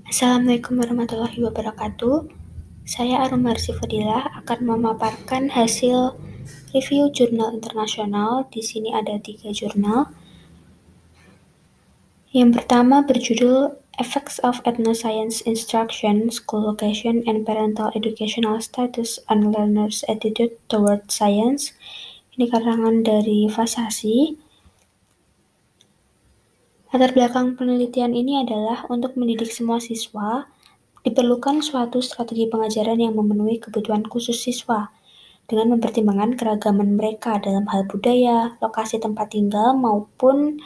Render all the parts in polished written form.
Assalamualaikum warahmatullahi wabarakatuh. Saya Arum Marsi Fadilah akan memaparkan hasil review jurnal internasional. Di sini ada 3 jurnal. Yang pertama berjudul Effects of Ethnoscience Instruction, School Location, and Parental Educational Status on Learners' Attitude Toward Science. Ini karangan dari Fasasi. Latar belakang penelitian ini adalah untuk mendidik semua siswa, diperlukan suatu strategi pengajaran yang memenuhi kebutuhan khusus siswa, dengan mempertimbangkan keragaman mereka dalam hal budaya, lokasi tempat tinggal, maupun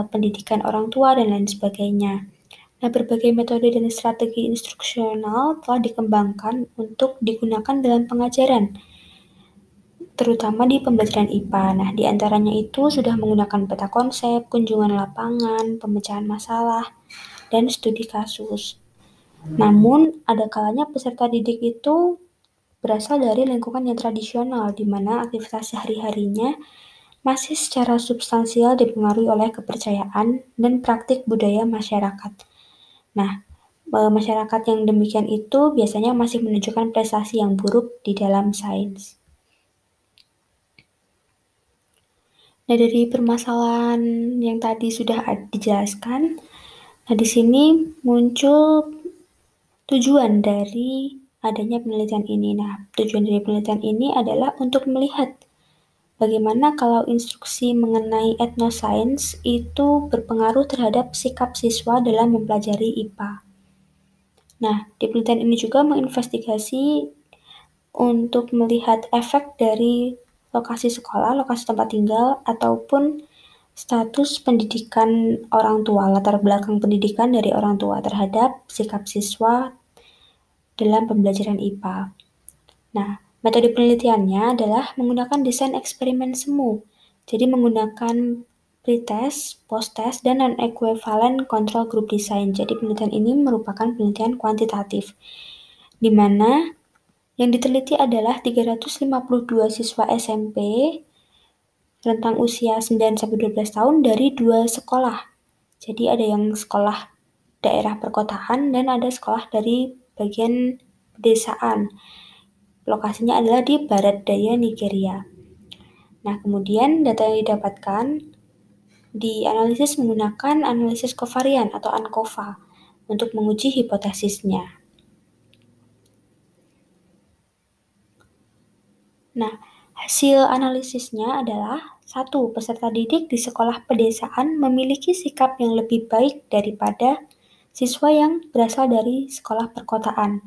pendidikan orang tua, dan lain sebagainya. Nah, berbagai metode dan strategi instruksional telah dikembangkan untuk digunakan dalam pengajaran, terutama di pembelajaran IPA. Nah, di antaranya itu sudah menggunakan peta konsep, kunjungan lapangan, pemecahan masalah, dan studi kasus. Namun, ada kalanya peserta didik itu berasal dari lingkungan yang tradisional, di mana aktivitas sehari-harinya masih secara substansial dipengaruhi oleh kepercayaan dan praktik budaya masyarakat. Nah, masyarakat yang demikian itu biasanya masih menunjukkan prestasi yang buruk di dalam sains. Nah, dari permasalahan yang tadi sudah dijelaskan, nah di sini muncul tujuan dari adanya penelitian ini. Nah, tujuan dari penelitian ini adalah untuk melihat bagaimana kalau instruksi mengenai ethnoscience itu berpengaruh terhadap sikap siswa dalam mempelajari IPA. Nah, di penelitian ini juga menginvestigasi untuk melihat efek dari lokasi sekolah, lokasi tempat tinggal, ataupun status pendidikan orang tua, latar belakang pendidikan dari orang tua terhadap sikap siswa dalam pembelajaran IPA. Nah, metode penelitiannya adalah menggunakan desain eksperimen semu. Jadi menggunakan pretest, post-test, dan non-equivalent control group design. Jadi penelitian ini merupakan penelitian kuantitatif, di mana yang diteliti adalah 352 siswa SMP rentang usia 9-12 tahun dari 2 sekolah. Jadi ada yang sekolah daerah perkotaan dan ada sekolah dari bagian pedesaan. Lokasinya adalah di barat daya Nigeria. Nah, kemudian data yang didapatkan dianalisis menggunakan analisis kovarian atau ANCOVA untuk menguji hipotesisnya. Nah, hasil analisisnya adalah 1. Peserta didik di sekolah pedesaan memiliki sikap yang lebih baik daripada siswa yang berasal dari sekolah perkotaan.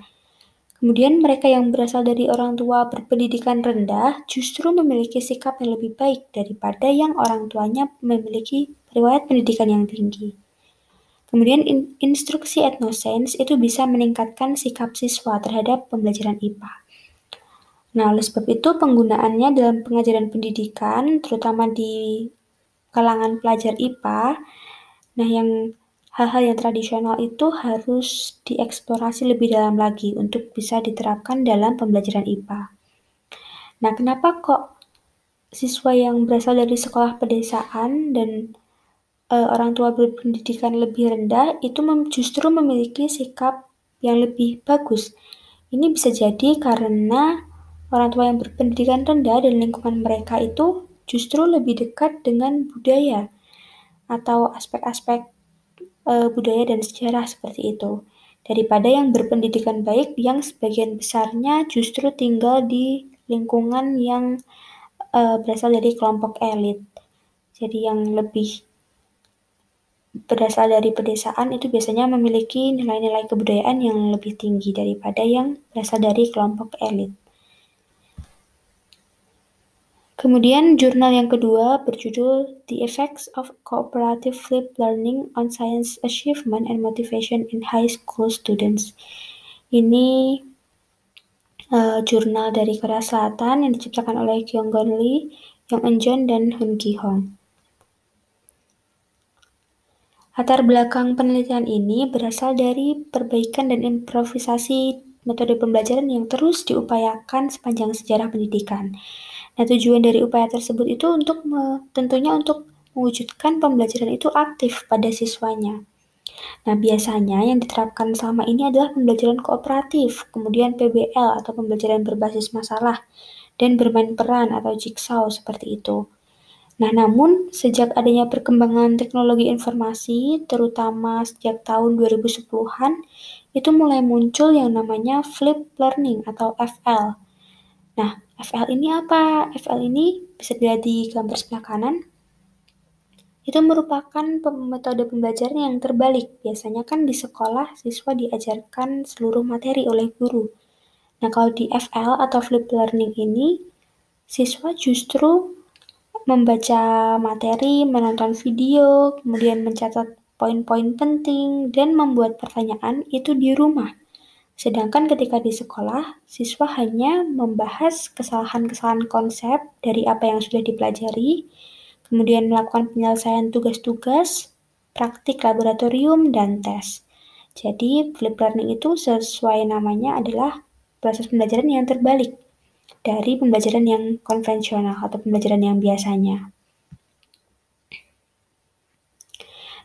Kemudian mereka yang berasal dari orang tua berpendidikan rendah justru memiliki sikap yang lebih baik daripada yang orang tuanya memiliki riwayat pendidikan yang tinggi. Kemudian instruksi ethnoscience itu bisa meningkatkan sikap siswa terhadap pembelajaran IPA. Nah, oleh sebab itu penggunaannya dalam pengajaran pendidikan, terutama di kalangan pelajar IPA, nah yang hal-hal yang tradisional itu harus dieksplorasi lebih dalam lagi untuk bisa diterapkan dalam pembelajaran IPA. Nah, kenapa kok siswa yang berasal dari sekolah pedesaan dan orang tua berpendidikan lebih rendah itu justru memiliki sikap yang lebih bagus? Ini bisa jadi karena orang tua yang berpendidikan rendah dan lingkungan mereka itu justru lebih dekat dengan budaya atau aspek-aspek budaya dan sejarah seperti itu, daripada yang berpendidikan baik yang sebagian besarnya justru tinggal di lingkungan yang berasal dari kelompok elit. Jadi yang lebih berasal dari pedesaan itu biasanya memiliki nilai-nilai kebudayaan yang lebih tinggi daripada yang berasal dari kelompok elit. Kemudian jurnal yang kedua berjudul The Effects of Cooperative Flipped Learning on Science Achievement and Motivation in High School Students. Ini jurnal dari Korea Selatan yang diciptakan oleh Kyung-gon Lee, Yong Eun-jeon, dan Hun Ki-hong. Latar belakang penelitian ini berasal dari perbaikan dan improvisasi metode pembelajaran yang terus diupayakan sepanjang sejarah pendidikan. Nah, tujuan dari upaya tersebut itu tentunya untuk mewujudkan pembelajaran itu aktif pada siswanya. Nah, biasanya yang diterapkan selama ini adalah pembelajaran kooperatif, kemudian PBL atau pembelajaran berbasis masalah, dan bermain peran atau jigsaw seperti itu. Nah, namun sejak adanya perkembangan teknologi informasi, terutama sejak tahun 2010-an, itu mulai muncul yang namanya flipped learning atau FL. Nah, FL ini apa? FL ini bisa dilihat di gambar sebelah kanan. Itu merupakan metode pembelajaran yang terbalik. Biasanya kan di sekolah siswa diajarkan seluruh materi oleh guru. Nah, kalau di FL atau flipped learning ini, siswa justru membaca materi, menonton video, kemudian mencatat poin-poin penting, dan membuat pertanyaan itu di rumah. Sedangkan ketika di sekolah, siswa hanya membahas kesalahan-kesalahan konsep dari apa yang sudah dipelajari, kemudian melakukan penyelesaian tugas-tugas, praktik laboratorium, dan tes. Jadi, flipped learning itu sesuai namanya adalah proses pembelajaran yang terbalik dari pembelajaran yang konvensional atau pembelajaran yang biasanya.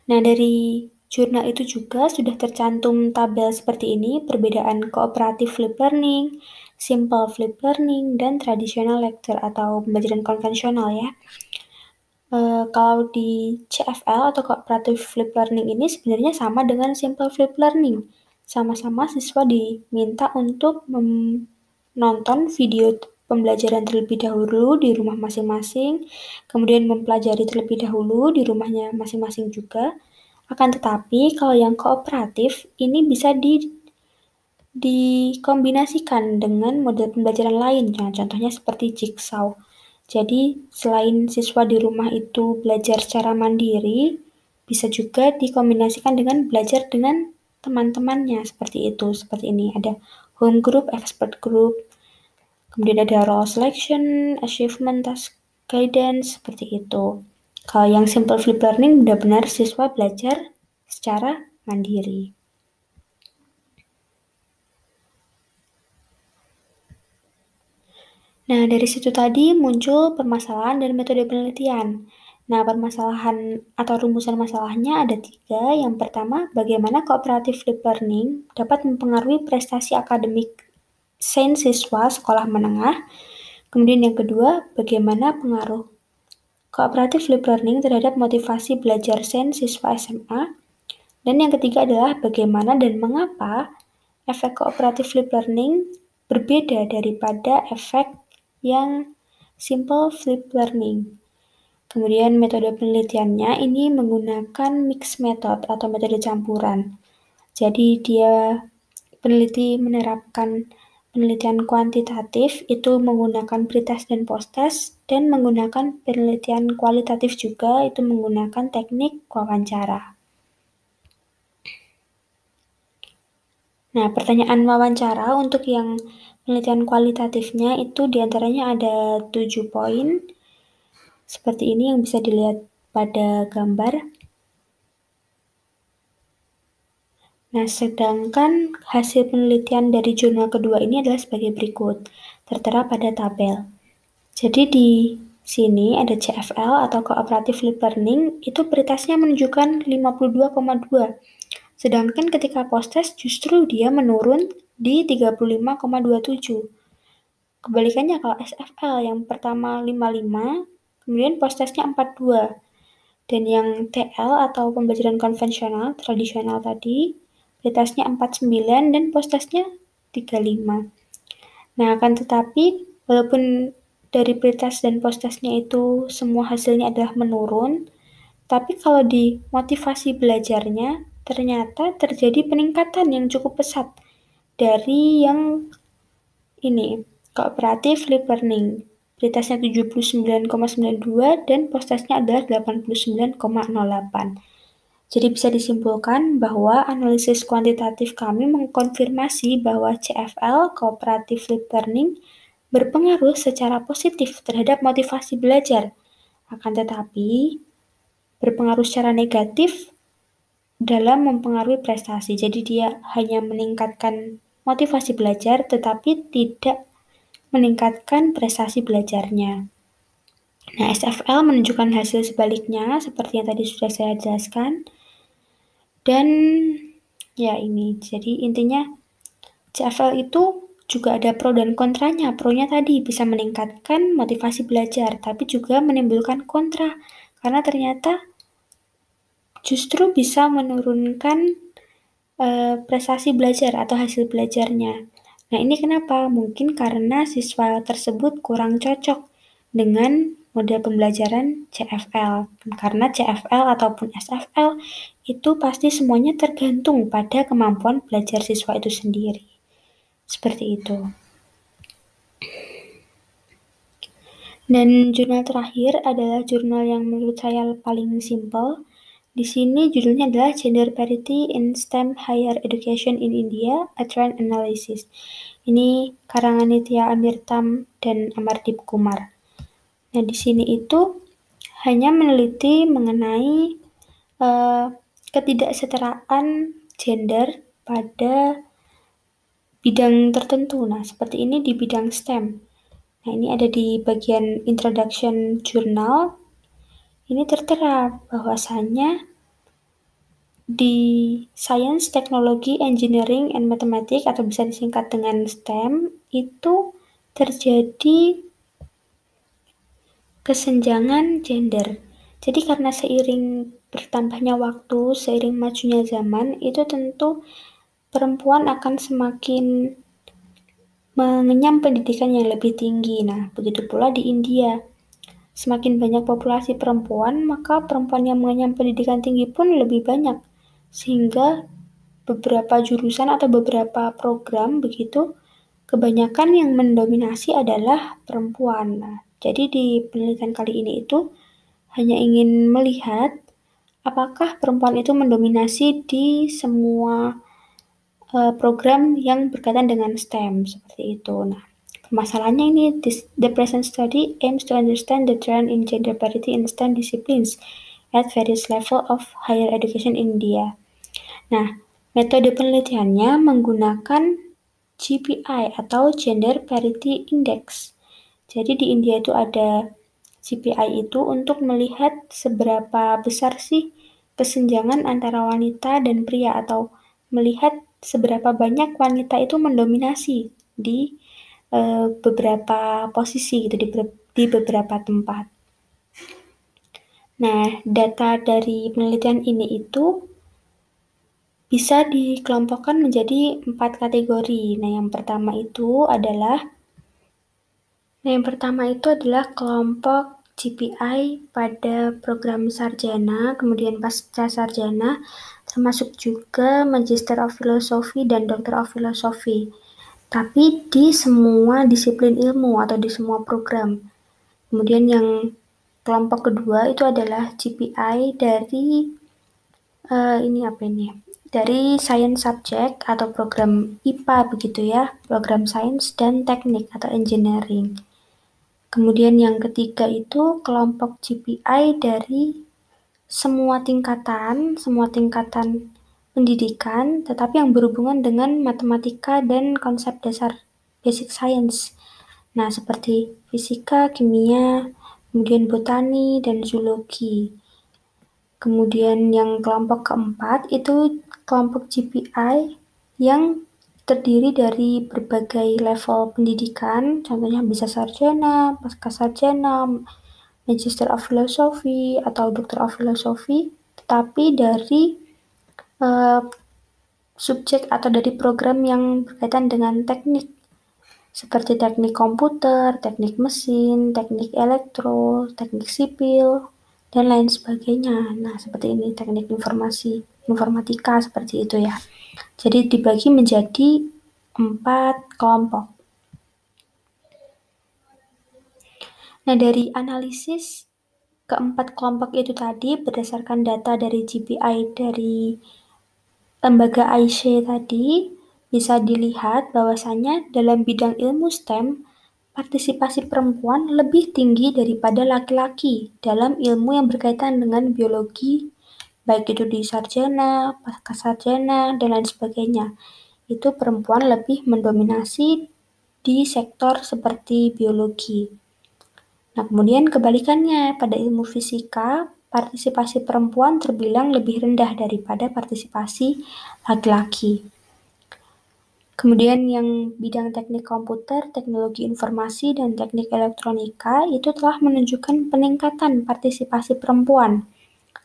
Nah, dari jurnal itu juga sudah tercantum tabel seperti ini, perbedaan kooperatif flipped learning, simple flipped learning, dan traditional lecture atau pembelajaran konvensional ya. Kalau di CFL atau Cooperative Flipped Learning ini sebenarnya sama dengan Simple Flipped Learning. Sama-sama siswa diminta untuk menonton video pembelajaran terlebih dahulu di rumah masing-masing, kemudian mempelajari terlebih dahulu di rumahnya masing-masing juga. Akan tetapi, kalau yang kooperatif, ini bisa dikombinasikan dengan model pembelajaran lain. Nah, contohnya seperti jigsaw. Jadi, selain siswa di rumah itu belajar secara mandiri, bisa juga dikombinasikan dengan belajar dengan teman-temannya seperti itu. Seperti ini, ada home group, expert group, kemudian ada role selection, achievement, task guidance, seperti itu. Kalau yang simple flipped learning, benar-benar siswa belajar secara mandiri. Nah, dari situ tadi muncul permasalahan dan metode penelitian. Nah, permasalahan atau rumusan masalahnya ada 3. Yang pertama, bagaimana cooperative flipped learning dapat mempengaruhi prestasi akademik sains siswa sekolah menengah. Kemudian yang kedua, bagaimana pengaruh cooperative flipped learning terhadap motivasi belajar sains siswa SMA. Dan yang ketiga adalah bagaimana dan mengapa efek cooperative flipped learning berbeda daripada efek yang simple flipped learning. Kemudian metode penelitiannya ini menggunakan mixed method atau metode campuran. Jadi dia peneliti menerapkan penelitian kuantitatif itu menggunakan pretest dan posttest dan menggunakan penelitian kualitatif juga itu menggunakan teknik wawancara. Nah, pertanyaan wawancara untuk yang penelitian kualitatifnya itu diantaranya ada 7 poin. Seperti ini yang bisa dilihat pada gambar. Nah, sedangkan hasil penelitian dari jurnal kedua ini adalah sebagai berikut, tertera pada tabel. Jadi di sini ada CFL atau Cooperative Flipped Learning, itu pretestnya menunjukkan 52,2. Sedangkan ketika posttest justru dia menurun di 35,27. Kebalikannya kalau SFL yang pertama 55, kemudian posttestnya 42. Dan yang TL atau pembelajaran konvensional, tradisional tadi, pretestnya 49 dan posttestnya 35. Nah, akan tetapi walaupun dari pretest dan posttestnya itu semua hasilnya adalah menurun, tapi kalau di motivasi belajarnya ternyata terjadi peningkatan yang cukup pesat dari yang ini, kooperatif flipped learning. Pretestnya 79,92 dan posttestnya adalah 89,08. Jadi bisa disimpulkan bahwa analisis kuantitatif kami mengkonfirmasi bahwa CFL, Cooperative Flipped Learning, berpengaruh secara positif terhadap motivasi belajar. Akan tetapi, berpengaruh secara negatif dalam mempengaruhi prestasi. Jadi dia hanya meningkatkan motivasi belajar tetapi tidak meningkatkan prestasi belajarnya. Nah, SFL menunjukkan hasil sebaliknya seperti yang tadi sudah saya jelaskan. Dan ya ini, jadi intinya CFL itu juga ada pro dan kontranya. Pro-nya tadi bisa meningkatkan motivasi belajar, tapi juga menimbulkan kontra, karena ternyata justru bisa menurunkan prestasi belajar atau hasil belajarnya. Nah, ini kenapa? Mungkin karena siswa tersebut kurang cocok dengan model pembelajaran CFL. Karena CFL ataupun SFL itu pasti semuanya tergantung pada kemampuan belajar siswa itu sendiri. Seperti itu. Dan jurnal terakhir adalah jurnal yang menurut saya paling simple. Di sini judulnya adalah Gender Parity in STEM Higher Education in India, a Trend Analysis. Ini karangan Nitya Amirtam dan Amardeep Kumar. Nah, di sini itu hanya meneliti mengenai ketidaksetaraan gender pada bidang tertentu. Nah, seperti ini di bidang STEM. Nah, ini ada di bagian introduction journal. Ini tertera bahwasannya di Science, Teknologi, Engineering, and Mathematics atau bisa disingkat dengan STEM itu terjadi kesenjangan gender. Jadi karena seiring bertambahnya waktu, seiring majunya zaman, itu tentu perempuan akan semakin mengenyam pendidikan yang lebih tinggi. Nah, begitu pula di India. Semakin banyak populasi perempuan, maka perempuan yang mengenyam pendidikan tinggi pun lebih banyak. Sehingga beberapa jurusan atau beberapa program begitu, kebanyakan yang mendominasi adalah perempuan. Nah, jadi di penelitian kali ini itu hanya ingin melihat apakah perempuan itu mendominasi di semua program yang berkaitan dengan STEM, seperti itu. Nah, permasalahannya ini, the present study aims to understand the trend in gender parity in STEM disciplines at various level of higher education in India. Nah, metode penelitiannya menggunakan GPI atau Gender Parity Index. Jadi di India itu ada GPI itu untuk melihat seberapa besar sih kesenjangan antara wanita dan pria atau melihat seberapa banyak wanita itu mendominasi di beberapa posisi gitu di beberapa tempat. Nah, data dari penelitian ini itu bisa dikelompokkan menjadi 4 kategori. Nah, yang pertama itu adalah kelompok GPI pada program sarjana, kemudian pasca sarjana, termasuk juga Magister of Philosophy dan Doctor of Philosophy. Tapi di semua disiplin ilmu atau di semua program. Kemudian yang kelompok kedua itu adalah GPI dari dari science subject atau program IPA begitu ya, program sains dan teknik atau engineering. Kemudian yang ketiga itu kelompok GPI dari semua tingkatan pendidikan, tetapi yang berhubungan dengan matematika dan konsep dasar basic science. Nah, seperti fisika, kimia, kemudian botani, dan zoologi. Kemudian yang kelompok keempat itu kelompok GPI yang terdiri dari berbagai level pendidikan, contohnya bisa sarjana, pasca sarjana, Magister of Philosophy, atau Doctor of Philosophy, tetapi dari subjek atau dari program yang berkaitan dengan teknik, seperti teknik komputer, teknik mesin, teknik elektro, teknik sipil, dan lain sebagainya. Nah, seperti ini teknik informatika seperti itu ya. Jadi dibagi menjadi 4 kelompok. Nah, dari analisis keempat kelompok itu tadi berdasarkan data dari GPI dari lembaga IC tadi bisa dilihat bahwasannya dalam bidang ilmu STEM partisipasi perempuan lebih tinggi daripada laki-laki dalam ilmu yang berkaitan dengan biologi, baik itu di sarjana, pasca sarjana, dan lain sebagainya. Itu perempuan lebih mendominasi di sektor seperti biologi. Nah, kemudian kebalikannya pada ilmu fisika, partisipasi perempuan terbilang lebih rendah daripada partisipasi laki-laki. Kemudian yang bidang teknik komputer, teknologi informasi, dan teknik elektronika itu telah menunjukkan peningkatan partisipasi perempuan.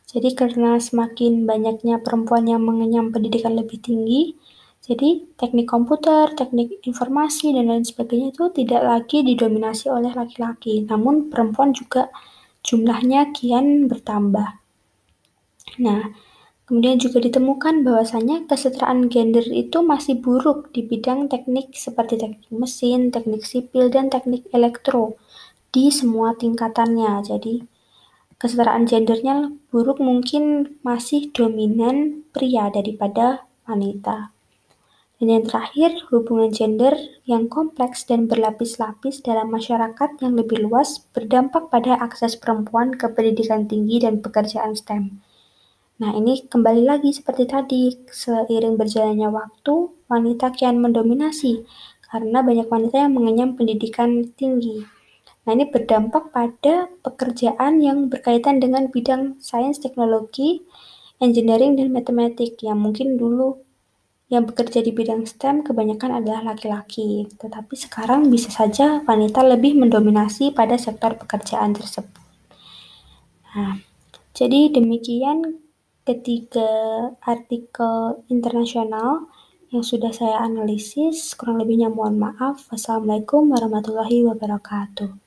Jadi karena semakin banyaknya perempuan yang mengenyam pendidikan lebih tinggi, jadi teknik komputer, teknik informasi, dan lain sebagainya itu tidak lagi didominasi oleh laki-laki, namun perempuan juga jumlahnya kian bertambah. Nah, kemudian juga ditemukan bahwasannya kesetaraan gender itu masih buruk di bidang teknik seperti teknik mesin, teknik sipil, dan teknik elektro di semua tingkatannya. Jadi, kesetaraan gendernya buruk, mungkin masih dominan pria daripada wanita. Dan yang terakhir, hubungan gender yang kompleks dan berlapis-lapis dalam masyarakat yang lebih luas berdampak pada akses perempuan ke pendidikan tinggi dan pekerjaan STEM. Nah, ini kembali lagi seperti tadi, seiring berjalannya waktu, wanita kian mendominasi karena banyak wanita yang mengenyam pendidikan tinggi. Nah, ini berdampak pada pekerjaan yang berkaitan dengan bidang sains, teknologi, engineering, dan matematik yang mungkin dulu yang bekerja di bidang STEM kebanyakan adalah laki-laki, tetapi sekarang bisa saja wanita lebih mendominasi pada sektor pekerjaan tersebut. Nah, jadi demikian ketiga artikel internasional yang sudah saya analisis. Kurang lebihnya mohon maaf. Wassalamualaikum warahmatullahi wabarakatuh.